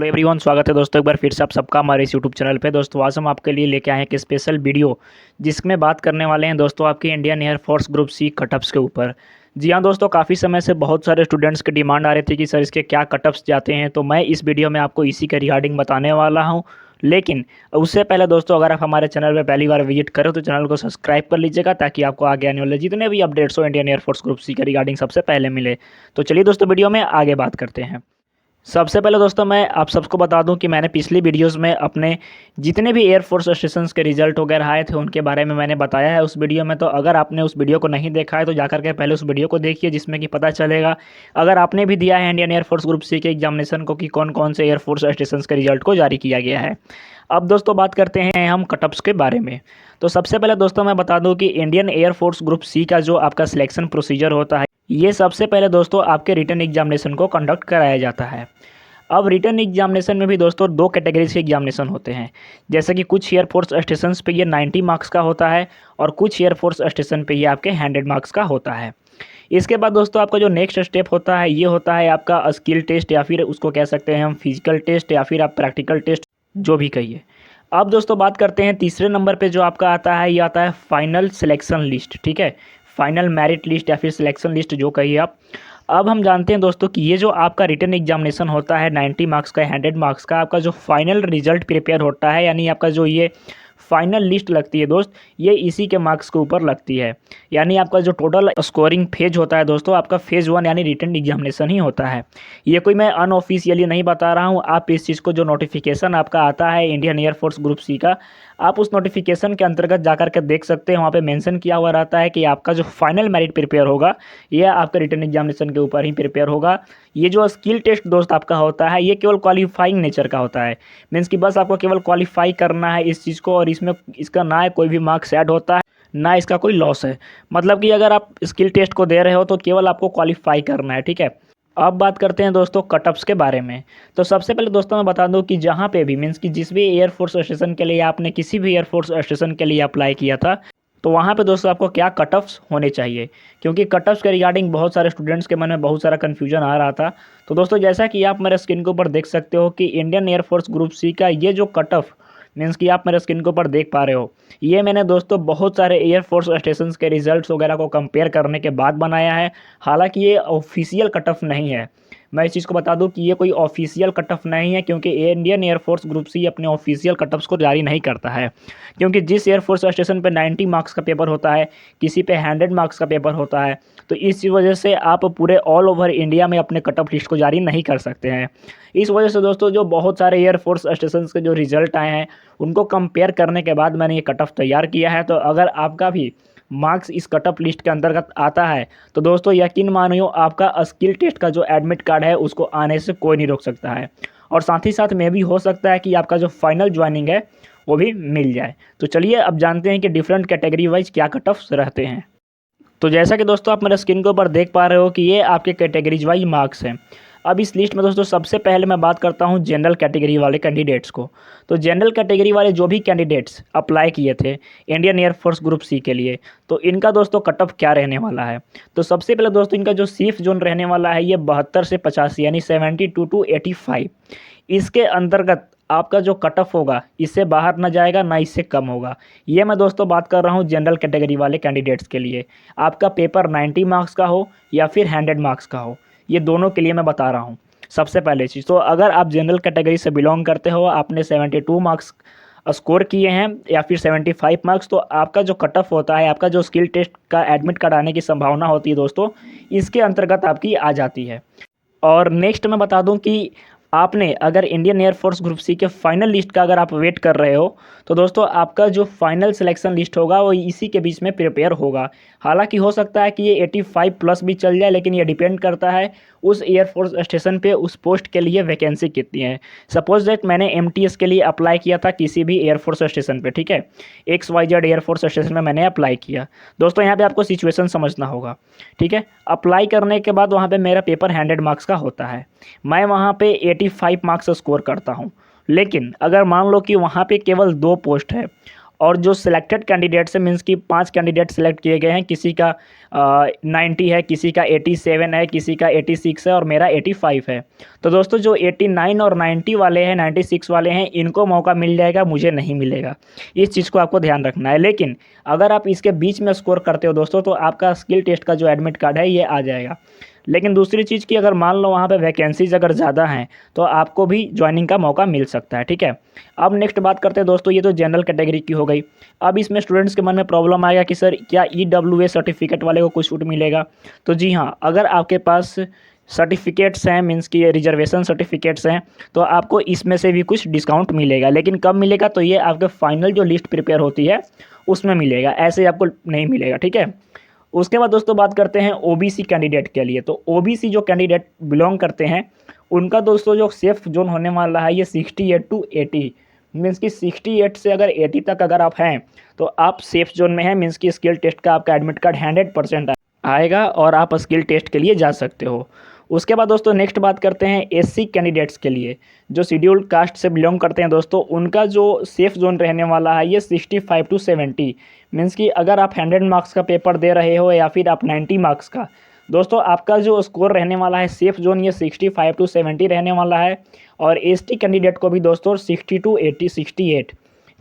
Hello everyone, स्वागत है दोस्तों एक बार फिर से आप सबका हमारे इस यूट्यूब चैनल पे। दोस्तों आज हम आपके लिए लेके आए हैं एक स्पेशल वीडियो जिसमें बात करने वाले हैं दोस्तों आपकी इंडियन एयरफोर्स ग्रुप सी कटअप्स के ऊपर। जी हाँ दोस्तों, काफ़ी समय से बहुत सारे स्टूडेंट्स की डिमांड आ रही थी कि सर इसके क्या कटअप्स जाते हैं, तो मैं इस वीडियो में आपको इसी के रिगार्डिंग बताने वाला हूँ। लेकिन उससे पहले दोस्तों, अगर आप हमारे चैनल पर पहली बार विजिट करें तो चैनल को सब्सक्राइब कर लीजिएगा ताकि आपको आगे आने वाले जितने भी अपडेट्स हो इंडियन एयरफोर्स ग्रुप सी के रिगार्डिंग सबसे पहले मिले। तो चलिए दोस्तों, वीडियो में आगे बात करते हैं। सबसे पहले दोस्तों मैं आप सबको बता दूं कि मैंने पिछली वीडियोस में अपने जितने भी एयरफोर्स स्टेशंस के रिजल्ट वगैरह आए थे उनके बारे में मैंने बताया है उस वीडियो में। तो अगर आपने उस वीडियो को नहीं देखा है तो जाकर के पहले उस वीडियो को देखिए, जिसमें कि पता चलेगा अगर आपने भी दिया है इंडियन एयरफोर्स ग्रुप सी के एग्जामिनेशन को कि कौन कौन से एयरफोर्स स्टेशंस के रिजल्ट को जारी किया गया है। अब दोस्तों बात करते हैं हम कटअप्स के बारे में। तो सबसे पहले दोस्तों मैं बता दूं कि इंडियन एयरफोर्स ग्रुप सी का जो आपका सिलेक्शन प्रोसीजर होता है, ये सबसे पहले दोस्तों आपके रिटन एग्जामिनेशन को कंडक्ट कराया जाता है। अब रिटन एग्जामिनेशन में भी दोस्तों दो कैटेगरीज के एग्जामिनेशन होते हैं। जैसे कि कुछ एयरफोर्स स्टेशंस पे ये 90 मार्क्स का होता है और कुछ एयरफोर्स स्टेशन पे ये आपके 100 मार्क्स का होता है। इसके बाद दोस्तों आपका जो नेक्स्ट स्टेप होता है ये होता है आपका स्किल टेस्ट, या फिर उसको कह सकते हैं हम फिजिकल टेस्ट, या फिर आप प्रैक्टिकल टेस्ट जो भी कहिए। अब दोस्तों बात करते हैं तीसरे नंबर पे जो आपका आता है, ये आता है फाइनल सिलेक्शन लिस्ट। ठीक है, फाइनल मेरिट लिस्ट या फिर सिलेक्शन लिस्ट जो कहिए आप। अब हम जानते हैं दोस्तों कि ये जो आपका रिटन एग्जामिनेशन होता है 90 मार्क्स का, 100 मार्क्स का, आपका जो फाइनल रिजल्ट प्रिपेयर होता है, यानी आपका जो ये फाइनल लिस्ट लगती है दोस्त, ये इसी के मार्क्स के ऊपर लगती है। यानी आपका जो टोटल स्कोरिंग फेज होता है दोस्तों, आपका फेज़ 1 यानी रिटन एग्जामिनेशन ही होता है। ये कोई मैं अनऑफिशियली नहीं बता रहा हूँ, आप इस चीज़ को जो नोटिफिकेशन आपका आता है इंडियन एयरफोर्स ग्रुप सी का, आप उस नोटिफिकेशन के अंतर्गत जाकर के देख सकते हैं। वहाँ पे मेंशन किया हुआ रहता है कि आपका जो फाइनल मेरिट प्रिपेयर होगा ये आपके रिटन एग्जामिनेशन के ऊपर ही प्रिपेयर होगा। ये जो स्किल टेस्ट दोस्त आपका होता है ये केवल क्वालिफाइंग नेचर का होता है। मीन्स कि बस आपको केवल क्वालिफाई करना है इस चीज़ को, और इसमें इसका ना कोई भी मार्क्स ऐड होता है ना इसका कोई लॉस है। मतलब कि अगर आप स्किल टेस्ट को दे रहे हो तो केवल आपको क्वालिफाई करना है। ठीक है, अब बात करते हैं दोस्तों कटअप्स के बारे में। तो सबसे पहले दोस्तों मैं बता दूं कि जहां पे भी मीन्स कि जिस भी एयरफोर्स स्टेशन के लिए आपने किसी भी एयरफोर्स स्टेशन के लिए अप्लाई किया था, तो वहां पे दोस्तों आपको क्या कटअप्स होने चाहिए, क्योंकि कटअप्स के रिगार्डिंग बहुत सारे स्टूडेंट्स के मन में बहुत सारा कन्फ्यूजन आ रहा था। तो दोस्तों जैसा कि आप मेरे स्क्रीन के ऊपर देख सकते हो कि इंडियन एयरफोर्स ग्रुप सी का ये जो कटअप मीन्स कि आप मेरे स्क्रीन के ऊपर देख पा रहे हो, ये मैंने दोस्तों बहुत सारे एयरफोर्स स्टेशंस के रिजल्ट्स वगैरह को कंपेयर करने के बाद बनाया है। हालांकि ये ऑफिशियल कटअप नहीं है, मैं इस चीज़ को बता दूं कि ये कोई ऑफिशियल कटअप नहीं है, क्योंकि इंडियन एयरफोर्स ग्रुप सी अपने ऑफिशियल कटअप्स को जारी नहीं करता है। क्योंकि जिस एयरफोर्स स्टेशन पे 90 मार्क्स का पेपर होता है, किसी पे 100 मार्क्स का पेपर होता है, तो इस वजह से आप पूरे ऑल ओवर इंडिया में अपने कटअप लिस्ट को जारी नहीं कर सकते हैं। इस वजह से दोस्तों जो बहुत सारे एयरफोर्स स्टेशन के जो रिजल्ट आए हैं उनको कंपेयर करने के बाद मैंने ये कटअप तैयार किया है। तो अगर आपका भी मार्क्स इस कटअप लिस्ट के अंतर्गत आता है तो दोस्तों यकीन मानियो आपका स्किल टेस्ट का जो एडमिट कार्ड है उसको आने से कोई नहीं रोक सकता है, और साथ ही साथ में भी हो सकता है कि आपका जो फाइनल ज्वाइनिंग है वो भी मिल जाए। तो चलिए अब जानते हैं कि डिफरेंट कैटेगरी वाइज क्या कटअप्स रहते हैं। तो जैसा कि दोस्तों आप मेरे स्क्रीन के ऊपर देख पा रहे हो कि ये आपके कैटेगरीज वाइज मार्क्स हैं। अब इस लिस्ट में दोस्तों सबसे पहले मैं बात करता हूं जनरल कैटेगरी वाले कैंडिडेट्स को। तो जनरल कैटेगरी वाले जो भी कैंडिडेट्स अप्लाई किए थे इंडियन एयरफोर्स ग्रुप सी के लिए, तो इनका दोस्तों कटअप क्या रहने वाला है। तो सबसे पहले दोस्तों इनका जो सेफ जोन रहने वाला है ये 72 से 85 यानी 72 to 85। इसके अंतर्गत आपका जो कटअप होगा इससे बाहर ना जाएगा ना इससे कम होगा। ये मैं दोस्तों बात कर रहा हूँ जनरल कैटेगरी वाले कैंडिडेट्स के लिए। आपका पेपर 90 मार्क्स का हो या फिर 100 मार्क्स का हो, ये दोनों के लिए मैं बता रहा हूँ। सबसे पहले चीज़ तो अगर आप जनरल कैटेगरी से बिलोंग करते हो, आपने 72 मार्क्स स्कोर किए हैं या फिर 75 मार्क्स, तो आपका जो कटअप होता है, आपका जो स्किल टेस्ट का एडमिट कार्ड आने की संभावना होती है दोस्तों, इसके अंतर्गत आपकी आ जाती है। और नेक्स्ट मैं बता दूं कि आपने अगर इंडियन एयरफोर्स ग्रुप सी के फाइनल लिस्ट का अगर आप वेट कर रहे हो तो दोस्तों आपका जो फाइनल सिलेक्शन लिस्ट होगा वो इसी के बीच में प्रिपेयर होगा। हालांकि हो सकता है कि ये 85 प्लस भी चल जाए, लेकिन ये डिपेंड करता है उस एयरफोर्स स्टेशन पे उस पोस्ट के लिए वैकेंसी कितनी है। सपोज दैट मैंने एमटीएस के लिए अप्लाई किया था किसी भी एयरफोर्स स्टेशन पे, ठीक है, XYZ एयरफोर्स स्टेशन में मैंने अप्लाई किया। दोस्तों यहाँ पे आपको सिचुएशन समझना होगा। ठीक है, अप्लाई करने के बाद वहाँ पे मेरा पेपर 100 मार्क्स का होता है, मैं वहाँ पे 85 मार्क्स स्कोर करता हूँ। लेकिन अगर मान लो कि वहाँ पे केवल 2 पोस्ट है और जो सिलेक्टेड कैंडिडेट्स हैं मीन्स कि 5 कैंडिडेट सेलेक्ट किए गए हैं, किसी का 90 है, किसी का 87 है, किसी का 86 है और मेरा 85 है। तो दोस्तों जो 89 और 90 वाले हैं, 96 वाले हैं, इनको मौका मिल जाएगा, मुझे नहीं मिलेगा। इस चीज़ को आपको ध्यान रखना है। लेकिन अगर आप इसके बीच में स्कोर करते हो दोस्तों, तो आपका स्किल टेस्ट का जो एडमिट कार्ड है ये आ जाएगा। लेकिन दूसरी चीज़ कि अगर मान लो वहाँ पे वैकेंसीज अगर ज़्यादा हैं तो आपको भी ज्वाइनिंग का मौका मिल सकता है, ठीक है। अब नेक्स्ट बात करते हैं दोस्तों, ये तो जनरल कैटेगरी की हो गई। अब इसमें स्टूडेंट्स के मन में प्रॉब्लम आएगा कि सर क्या EWA सर्टिफिकेट वाले को कुछ छूट मिलेगा। तो जी हाँ, अगर आपके पास सर्टिफिकेट्स हैं मीन्स कि रिजर्वेशन सर्टिफिकेट्स हैं तो आपको इसमें से भी कुछ डिस्काउंट मिलेगा। लेकिन कब मिलेगा, तो ये आपके फाइनल जो लिस्ट प्रिपेयर होती है उसमें मिलेगा, ऐसे आपको नहीं मिलेगा, ठीक है। उसके बाद दोस्तों बात करते हैं OBC कैंडिडेट के लिए। तो OBC जो कैंडिडेट बिलोंग करते हैं उनका दोस्तों जो सेफ जोन होने वाला है ये 68 to 80 मीन्स कि 68 से अगर 80 तक अगर आप हैं तो आप सेफ जोन में हैं। मीन्स कि स्किल टेस्ट का आपका एडमिट कार्ड 100% आएगा और आप स्किल टेस्ट के लिए जा सकते हो। उसके बाद दोस्तों नेक्स्ट बात करते हैं SC कैंडिडेट्स के लिए। जो शेड्यूल्ड कास्ट से बिलोंग करते हैं दोस्तों, उनका जो सेफ जोन रहने वाला है ये 65 to 70 मीन्स कि अगर आप 100 मार्क्स का पेपर दे रहे हो या फिर आप 90 मार्क्स का, दोस्तों आपका जो स्कोर रहने वाला है सेफ जोन ये 65 to 70 रहने वाला है। और ST कैंडिडेट को भी दोस्तों 60 to 80 68,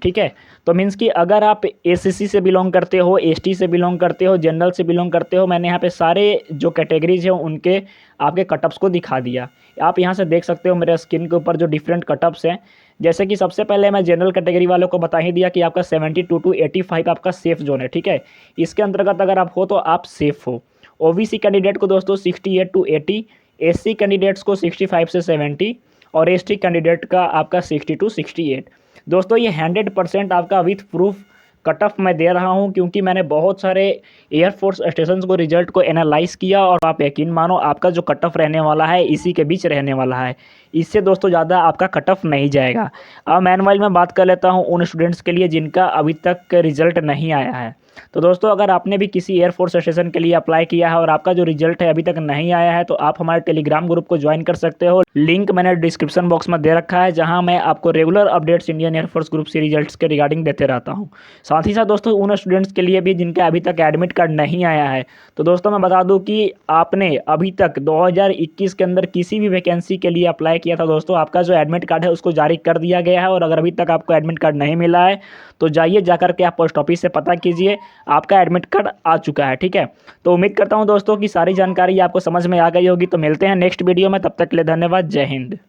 ठीक है। तो मीन्स कि अगर आप ACC से बिलोंग करते हो, ST से बिलोंग करते हो, जनरल से बिलोंग करते हो, मैंने यहाँ पे सारे जो कैटेगरीज हैं उनके आपके कटअप्स को दिखा दिया। आप यहाँ से देख सकते हो मेरे स्क्रीन के ऊपर जो डिफरेंट कटअप्स हैं। जैसे कि सबसे पहले मैं जनरल कैटेगरी वालों को बता ही दिया कि आपका 72 to 85 आपका सेफ जोन है, ठीक है। इसके अंतर्गत अगर आप हो तो आप सेफ हो। OBC कैंडिडेट को दोस्तों 68 to 80, SC कैंडिडेट्स को 65 से 70 और ST कैंडिडेट का आपका 60 to 68। दोस्तों ये 100% आपका विथ प्रूफ कट ऑफ मैं दे रहा हूं, क्योंकि मैंने बहुत सारे एयरफोर्स स्टेशन को रिजल्ट को एनालाइज किया और आप यकीन मानो आपका जो कट ऑफ रहने वाला है इसी के बीच रहने वाला है। इससे दोस्तों ज़्यादा आपका कट ऑफ नहीं जाएगा। अब मैनुअल में बात कर लेता हूं उन स्टूडेंट्स के लिए जिनका अभी तक रिजल्ट नहीं आया है। तो दोस्तों अगर आपने भी किसी एयरफोर्स स्टेशन के लिए अप्लाई किया है और आपका जो रिजल्ट है अभी तक नहीं आया है, तो आप हमारे टेलीग्राम ग्रुप को ज्वाइन कर सकते हो। लिंक मैंने डिस्क्रिप्शन बॉक्स में दे रखा है, जहां मैं आपको regular updates Indian air force group से रिजल्ट्स के रिगार्डिंग देते रहता हूं। साथ ही साथ दोस्तों उन स्टूडेंट्स के लिए भी जिनका अभी तक एडमिट कार्ड नहीं आया है, तो दोस्तों मैं बता दूं कि आपने अभी तक 2021 के अंदर किसी भी वैकेंसी के लिए अप्लाई किया था दोस्तों, आपका जो एडमिट कार्ड है उसको जारी कर दिया गया है। और अगर अभी तक आपको एडमिट कार्ड नहीं मिला है तो जाइए जाकर के आप पोस्ट ऑफिस से पता कीजिए, आपका एडमिट कार्ड आ चुका है, ठीक है। तो उम्मीद करता हूं दोस्तों कि सारी जानकारी आपको समझ में आ गई होगी। तो मिलते हैं नेक्स्ट वीडियो में, तब तक के लिए धन्यवाद। जय हिंद।